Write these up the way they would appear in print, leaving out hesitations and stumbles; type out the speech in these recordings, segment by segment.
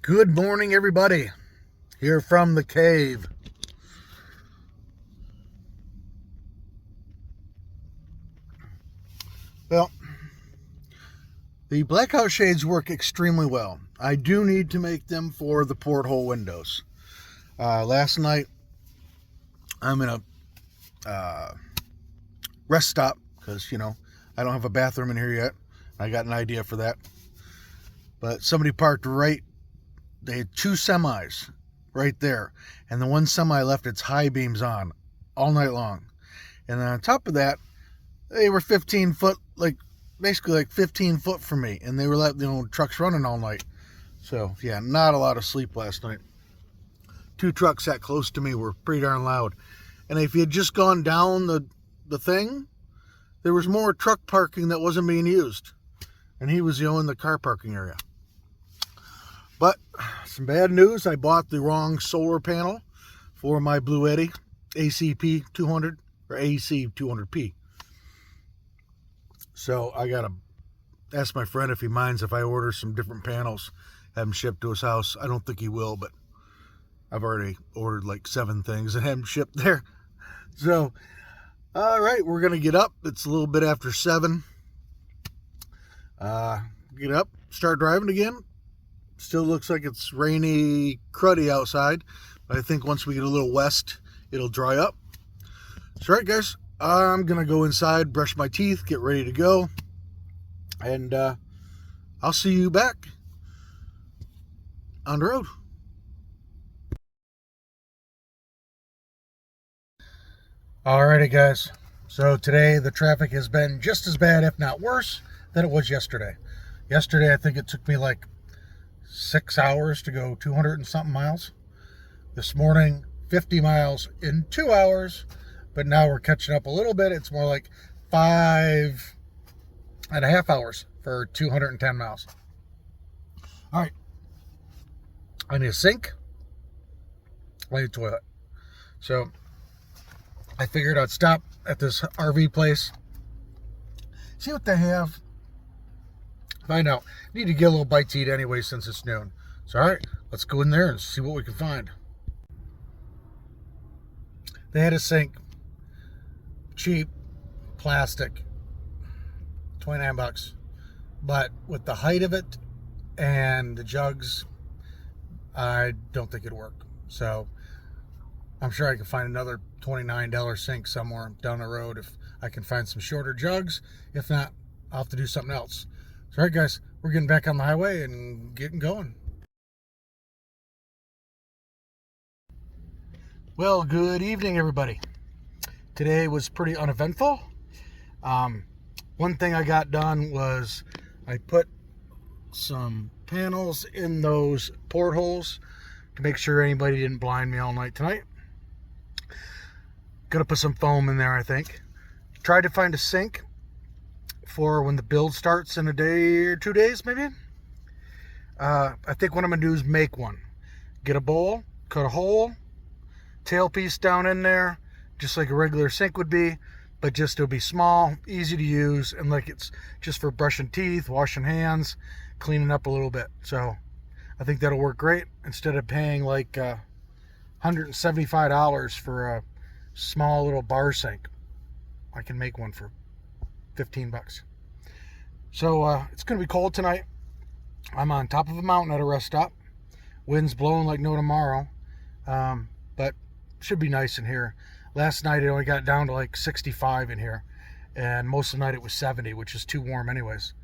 Good morning, everybody. Here from the cave. Well, the blackout shades work extremely well. I do need to make them for the porthole windows. Last night, I'm in a rest stop because, I don't have a bathroom in here yet. I got an idea for that. But somebody parked they had two semis right there. And the one semi left its high beams on all night long. And then on top of that, they were 15 foot, basically 15 foot from me. And they were letting, trucks running all night. So, yeah, not a lot of sleep last night. Two trucks that close to me were pretty darn loud. And if you had just gone down the thing, there was more truck parking that wasn't being used. And he was in the car parking area. But some bad news, I bought the wrong solar panel for my Blue Eddy ACP 200 or AC 200P. So I got to ask my friend if he minds if I order some different panels, have them shipped to his house. I don't think he will, but I've already ordered 7 things and have them shipped there. So, all right, we're going to get up. It's a little bit after 7. Get up, start driving again. Still looks like it's rainy, cruddy outside. But I think once we get a little west, it'll dry up. So, all right, guys, I'm going to go inside, brush my teeth, get ready to go. And I'll see you back on the road. Alrighty, guys. So today the traffic has been just as bad, if not worse, than it was yesterday. Yesterday, I think it took me 6 hours to go 200 and something miles. This morning, 50 miles in 2 hours, but now we're catching up a little bit. It's more like 5.5 hours for 210 miles. All right. I need a sink. I need a toilet. So I figured I'd stop at this RV place, see what they have. Find out. Need to get a little bite to eat anyway since it's noon. So, all right, let's go in there and see what we can find. They had a sink, cheap, plastic, $29. But with the height of it and the jugs, I don't think it'd work. So, I'm sure I can find another $29 sink somewhere down the road if I can find some shorter jugs. If not, I'll have to do something else. All right, guys, we're getting back on the highway and getting going. Well, good evening, everybody. Today was pretty uneventful. One thing I got done was I put some panels in those portholes to make sure anybody didn't blind me all night tonight. Gonna put some foam in there, I think. Tried to find a sink for when the build starts in a day or 2 days, maybe. I think what I'm gonna do is make one. Get a bowl, cut a hole, tailpiece down in there, just like a regular sink would be, but just it'll be small, easy to use, and it's just for brushing teeth, washing hands, cleaning up a little bit. So I think that'll work great instead of paying $175 for a small little bar sink. I can make one for $15. So it's going to be cold tonight. I'm on top of a mountain at a rest stop. Wind's blowing like no tomorrow. But should be nice in here. Last night it only got down to 65 in here. And most of the night it was 70, which is too warm anyways.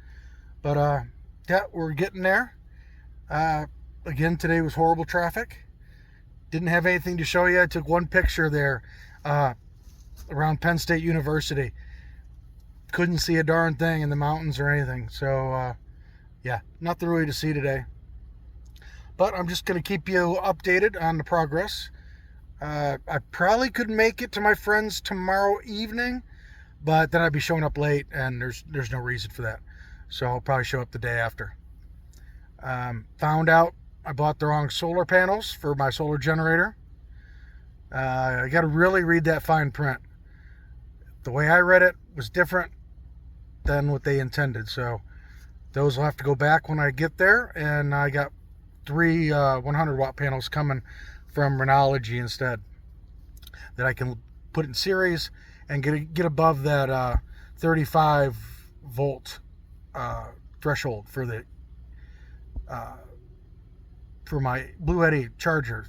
But yeah, we're getting there. Again, today was horrible traffic. Didn't have anything to show you. I took one picture there around Penn State University. Couldn't see a darn thing in the mountains or anything. So, yeah, nothing really to see today. But I'm just going to keep you updated on the progress. I probably could make it to my friend's tomorrow evening, but then I'd be showing up late, and there's no reason for that. So I'll probably show up the day after. Found out I bought the wrong solar panels for my solar generator. I got to really read that fine print. The way I read it was different than what they intended. So those will have to go back when I get there. And I got three 100 watt panels coming from Renology instead, that I can put in series and get above that 35 volt threshold for the for my Blue Eddy charger,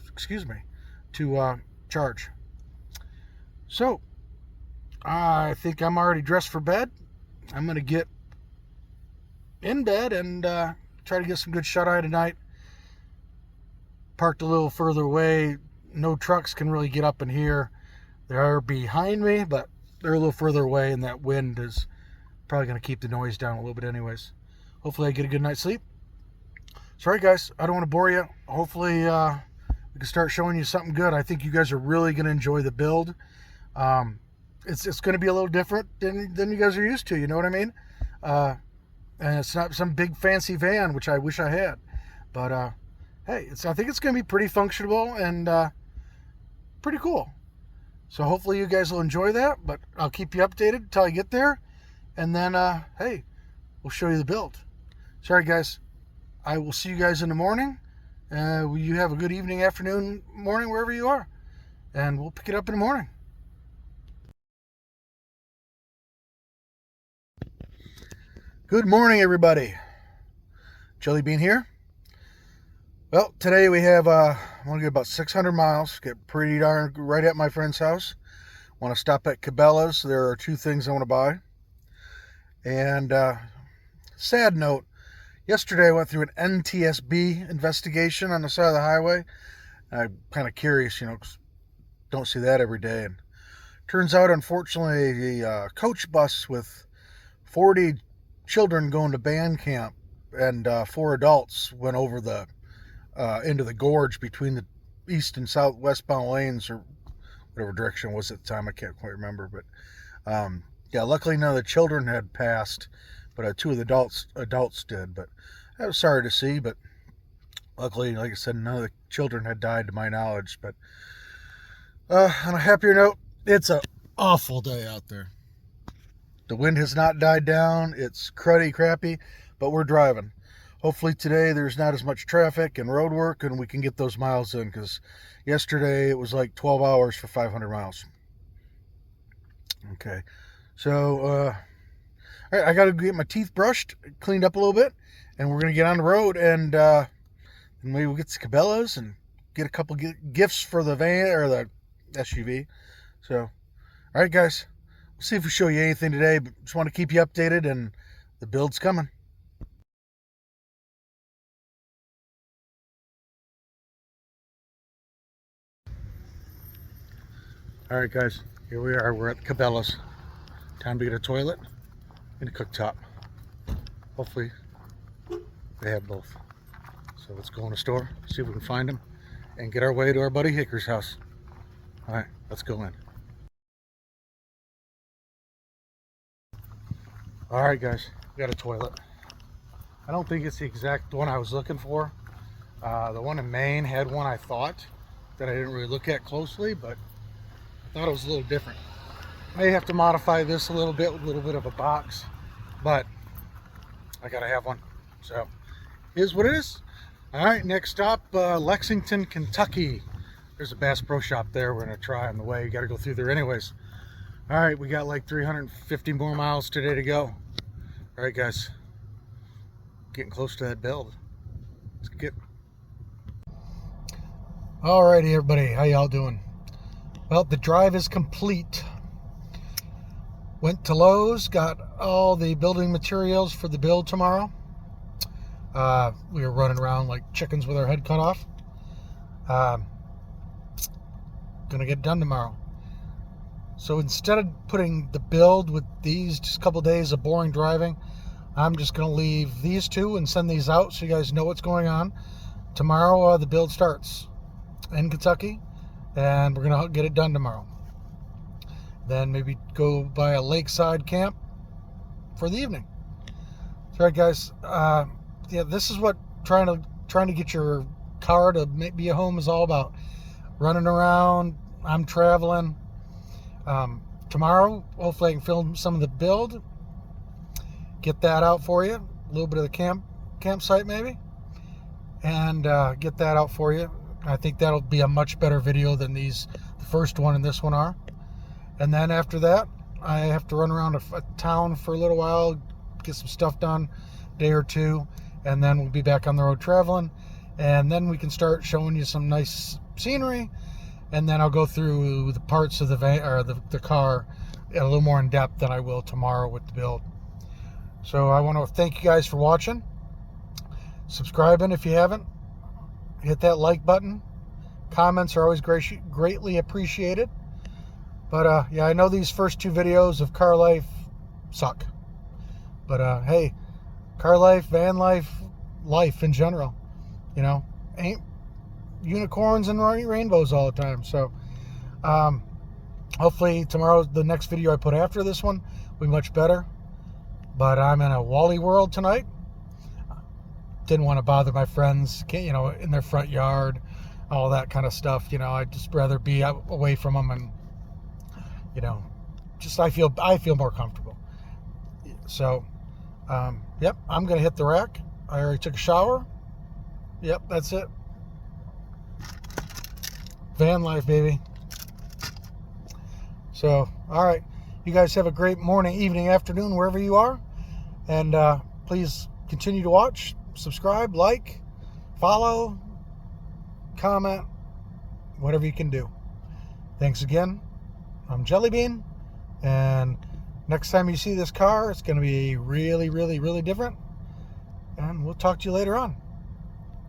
to charge. So I think I'm already dressed for bed. I'm gonna get in bed and try to get some good shut eye tonight. Parked a little further away. No trucks can really get up in here. They are behind me, but they're a little further away, and that wind is probably going to keep the noise down a little bit anyways. Hopefully I get a good night's sleep. Sorry guys, I don't want to bore you. Hopefully we can start showing you something good. I think you guys are really going to enjoy the build. It's going to be a little different than you guys are used to, you know what I mean? And it's not some big fancy van, which I wish I had. But hey, I think it's going to be pretty functional and pretty cool. So hopefully you guys will enjoy that, but I'll keep you updated until I get there. And then, hey, we'll show you the build. Sorry, guys. I will see you guys in the morning. You have a good evening, afternoon, morning, wherever you are. And we'll pick it up in the morning. Good morning, everybody. Jelly Bean here. Well, today we have, I'm going to get about 600 miles, get pretty darn right at my friend's house. Want to stop at Cabela's. There are two things I want to buy. And sad note, yesterday I went through an NTSB investigation on the side of the highway. I'm kind of curious, you know, 'cause don't see that every day. And turns out, unfortunately, the coach bus with 40 children going to band camp and 4 adults went over the into the gorge between the east and southwestbound lanes, or whatever direction it was at the time. I can't quite remember, but yeah, luckily none of the children had passed, but 2 of the adults did. But I was sorry to see, but luckily, like I said, none of the children had died to my knowledge. But on a happier note, it's an awful day out there. The wind has not died down. It's cruddy, crappy, but we're driving. Hopefully today there's not as much traffic and road work, and we can get those miles in, because yesterday it was like 12 hours for 500 miles. Okay, so all right, I got to get my teeth brushed, cleaned up a little bit, and we're going to get on the road, and maybe we'll get to Cabela's and get a couple gifts for the van or the SUV. So, all right, guys, we'll see if we show you anything today, but just want to keep you updated, and the build's coming. All right, guys, here we are. We're at Cabela's. Time to get a toilet and a cooktop. Hopefully they have both. So let's go in the store, see if we can find them, and get our way to our buddy Hicker's house. All right, let's go in. All right, guys, we got a toilet. I don't think it's the exact one I was looking for. The one in Maine had one I thought that I didn't really look at closely, but I thought it was a little different. May have to modify this a little bit with a little bit of a box, but I gotta have one. So here's what it is. All right, next stop, Lexington, Kentucky. There's a Bass Pro Shop there. We're gonna try on the way. You gotta go through there anyways. All right, we got like 350 more miles today to go. All right, guys, getting close to that build. Let's get. All righty, everybody, how y'all doing? Well, the drive is complete. Went to Lowe's, got all the building materials for the build tomorrow. We were running around like chickens with our head cut off. Gonna get done tomorrow. So instead of putting the build with these just a couple days of boring driving, I'm just gonna leave these two and send these out so you guys know what's going on. Tomorrow the build starts in Kentucky, and we're gonna get it done tomorrow. Then maybe go by a lakeside camp for the evening. Sorry, guys. Yeah, this is what trying to get your car to be a home is all about. Running around. I'm traveling. Tomorrow, hopefully I can film some of the build. Get that out for you. A little bit of the campsite maybe. and get that out for you. I think that'll be a much better video than the first one and this one are. And then after that, I have to run around a town for a little while, get some stuff done, day or two, and then we'll be back on the road traveling. And then we can start showing you some nice scenery. And then I'll go through the parts of the van or the car a little more in depth than I will tomorrow with the build. So I want to thank you guys for watching, subscribing if you haven't, hit that like button. Comments are always greatly appreciated. But yeah, I know these first two videos of car life suck, but hey, car life, van life, life in general, you know, ain't unicorns and rainbows all the time. So hopefully tomorrow, the next video I put after this one will be much better. But I'm in a Wally world tonight. Didn't want to bother my friends, you know, in their front yard, all that kind of stuff. You know, I'd just rather be away from them, and you know, just I feel more comfortable. So yep, I'm gonna hit the rack. I already took a shower. Yep, that's it. Van life, baby. So, all right. You guys have a great morning, evening, afternoon, wherever you are. And please continue to watch, subscribe, like, follow, comment, whatever you can do. Thanks again. I'm Jellybean. And next time you see this car, it's going to be really, really, really different. And we'll talk to you later on.